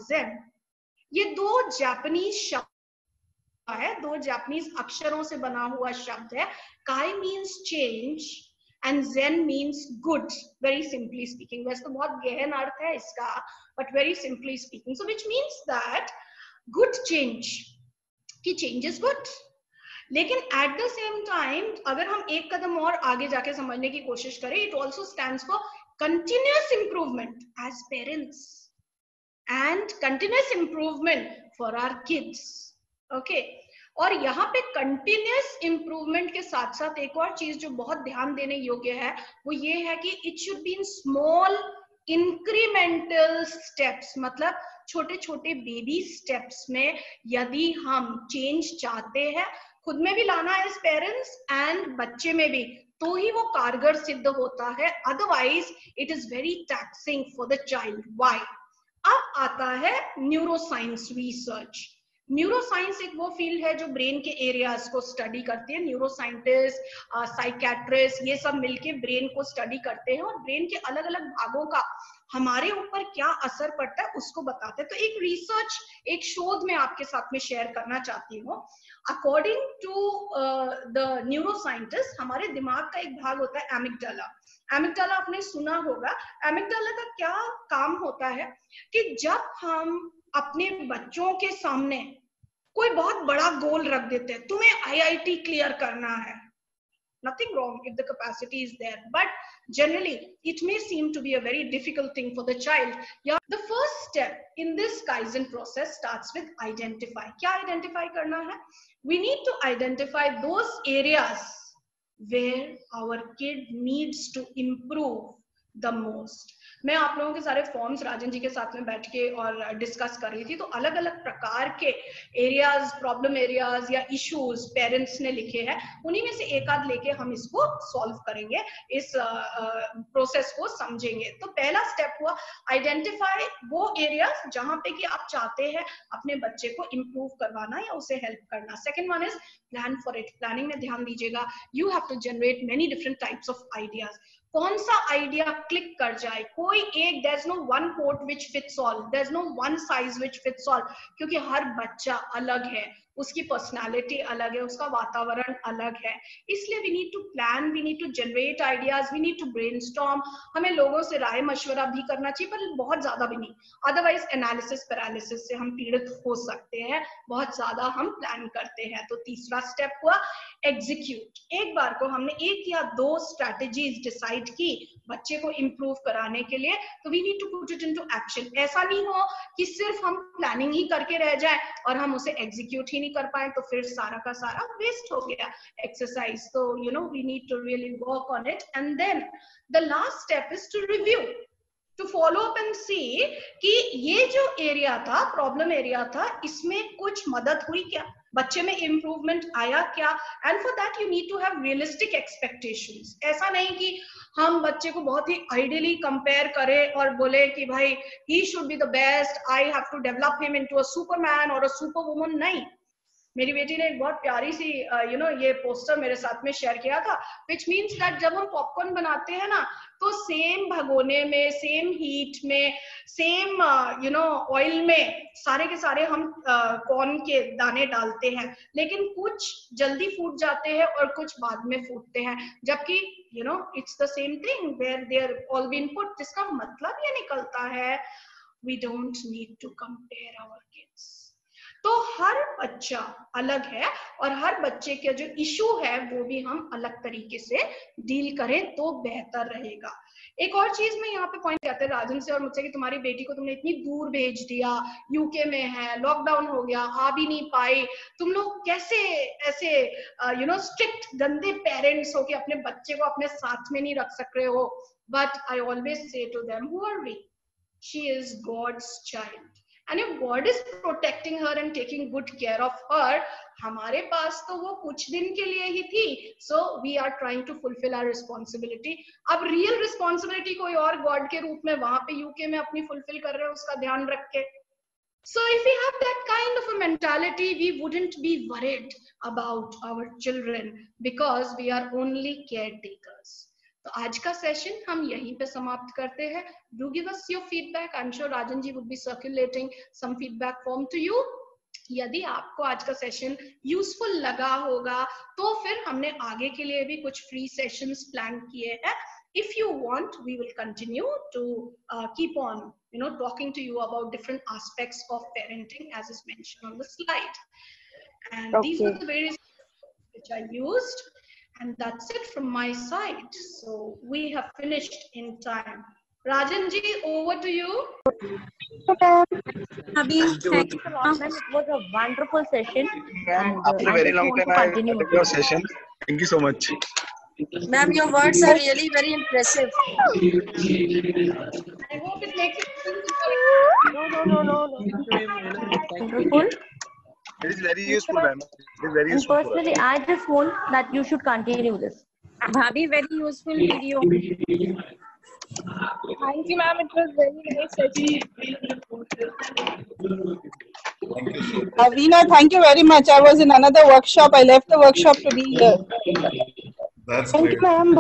kaizen, ये दो Japanese शब्द है, दो जापानीज अक्षरों से बना हुआ शब्द है. Kai means change and zen means good, very simply speaking. वैसे तो बहुत गहन अर्थ है इसका, but very simply speaking, so which means that good change, कि change is good. लेकिन एट द सेम टाइम अगर हम एक कदम और आगे जाके समझने की कोशिश करें, it also stands for continuous improvement as parents and continuous improvement for our kids. Okay, और यहाँ पे कंटिन्यूअस इंप्रूवमेंट के साथ साथ एक और चीज जो बहुत ध्यान देने योग्य है वो ये है कि it should be in small incremental steps. मतलब छोटे छोटे बेबी स्टेप्स में यदि हम चेंज चाहते हैं, खुद में भी लाना है एज पेरेंट्स एंड बच्चे में भी, तो ही वो कारगर सिद्ध होता है. Otherwise it is very taxing for the child. Why? अब आता है न्यूरोसाइंस रिसर्च. न्यूरोसाइंस एक वो फील्ड है जो ब्रेन के एरियाज को स्टडी करती है. न्यूरोसाइंटिस्ट, साइकेट्रिस्ट, ये सब मिलके ब्रेन को स्टडी करते हैं और ब्रेन के अलग अलग भागों का हमारे ऊपर क्या असर पड़ता है उसको बताते हैं. तो एक रिसर्च, एक शोध में आपके साथ में शेयर करना चाहती हूँ. अकॉर्डिंग टू द न्यूरोसाइंटिस्ट, हमारे दिमाग का एक भाग होता है एमिग्डाला. एमिग्डाला आपने सुना होगा. एमिग्डाला का क्या काम होता है कि जब हम अपने बच्चों के सामने कोई बहुत बड़ा गोल रख देते हैं, तुम्हें आईआईटी क्लियर करना है, nothing wrong if the capacity is there, but generally it may seem to be a very difficult thing for the child. Yeah, the first step in this kaizen process starts with identify. क्या identify करना है? We need to identify those areas where our kid needs to improve the most. मैं आप लोगों के सारे forms Rajan ji के साथ में बैठ के और डिस्कस कर रही थी, तो अलग अलग प्रकार के एरियाज, प्रॉब्लम एरियाज या इश्यूज पेरेंट्स ने लिखे हैं. उन्हीं में से एक आध लेके हम इसको सॉल्व करेंगे, इस प्रोसेस को समझेंगे. तो पहला स्टेप हुआ आइडेंटिफाई वो एरियाज जहां पे कि आप चाहते हैं अपने बच्चे को इम्प्रूव करवाना या उसे हेल्प करना. Second one is plan for it. Planning में ध्यान दीजिएगा. You have to generate many different types of ideas. कौन सा आइडिया क्लिक कर जाए, कोई एक, there is no one coat which fits all, there is no one size which fits all, क्योंकि हर बच्चा अलग है, उसकी पर्सनालिटी अलग है, उसका वातावरण अलग है. इसलिए we need to plan, we need to generate ideas, we need to brainstorm. हमें लोगों से राय मशवरा भी करना चाहिए, पर बहुत ज्यादा भी नहीं, अदरवाइज एनालिसिस पैरालिसिस से हम पीड़ित हो सकते हैं, बहुत ज्यादा हम प्लान करते हैं. तो तीसरा स्टेप हुआ एग्जीक्यूट. एक बार को हमने एक या दो स्ट्रैटेजीज डिसाइड की बच्चे को इम्प्रूव कराने के लिए, तो we need to put it into action. ऐसा नहीं हो कि सिर्फ हम प्लानिंग ही करके रह जाए और हम उसे एग्जीक्यूट ही नहीं कर पाए, तो फिर सारा का सारा वेस्ट हो गया एक्सरसाइज. तो you know we need to really work on it. And then the last step is to review, to follow up and see कि ये जो एरिया था, प्रॉब्लम एरिया था, इसमें कुछ मदद हुई क्या, बच्चे में इंप्रूवमेंट आया क्या. And for that you need to have realistic expectations. ऐसा नहीं कि हम बच्चे को बहुत ही आइडियली कंपेयर करें और बोले कि भाई he should be the best, I have to develop him into a superman और अ सुपर वुमन. नहीं, मेरी बेटी ने एक बहुत प्यारी सी ये पोस्टर मेरे साथ में शेयर किया था, विच मीन्स दैट जब हम पॉपकॉर्न बनाते हैं ना, तो सेम भगोने में, सेम हीट में, सेम ऑयल में सारे के सारे हम कॉर्न के दाने डालते हैं, लेकिन कुछ जल्दी फूट जाते हैं और कुछ बाद में फूटते हैं, जबकि it's the same thing where they are all been put. जिसका मतलब ये निकलता है we don't need to compare our kids. तो हर बच्चा अलग है और हर बच्चे का जो इशू है वो भी हम अलग तरीके से डील करें तो बेहतर रहेगा. एक और चीज मैं यहाँ पे पॉइंट करते हैं राजन से और मुझसे कि तुम्हारी बेटी को तुमने इतनी दूर भेज दिया, यूके में है, लॉकडाउन हो गया, आ भी नहीं पाए, तुम लोग कैसे ऐसे स्ट्रिक्ट गंदे पेरेंट्स हो कि अपने बच्चे को अपने साथ में नहीं रख सक रहे हो. But I always say to them, who are we? She is God's child. And if God is protecting her and taking good care of her, हमारे पास तो वो कुछ दिन के लिए ही थी. So we are trying to fulfill our responsibility. अब real responsibility कोई और God के रूप में वहां पे यूके में अपनी fulfill कर रहे हैं, उसका ध्यान रख के. So if we have that kind of a mentality, we wouldn't be worried about our children because we are only caretakers. तो आज का सेशन हम यहीं पे समाप्त करते हैं. Do give us your feedback. I'm sure Rajan ji would be circulating some feedback form to you. यदि आपको आज का सेशन यूजफुल लगा होगा तो फिर हमने आगे के लिए भी कुछ फ्री सेशंस प्लान किए हैं. If you want, we will continue to keep on, talking to you about different aspects of parenting as is mentioned on the slide. And these were the various which I used. And that's it from my side. So we have finished in time. Rajan ji, over to you. Abhi, thank you a lot, ma'am. It was a wonderful session. Ma'am, after a very long time, I attended your session. Thank you so much. Ma'am, your words are really very impressive. I hope it makes it No. Wonderful. It is very useful, ma'am. It is very useful. Personally, I just want that you should continue this. Bhabhi, very useful video. Thank you, ma'am. It was very nice session. Veena, thank you very much. I was in another workshop. I left the workshop to be here. That's Thank you, ma'am.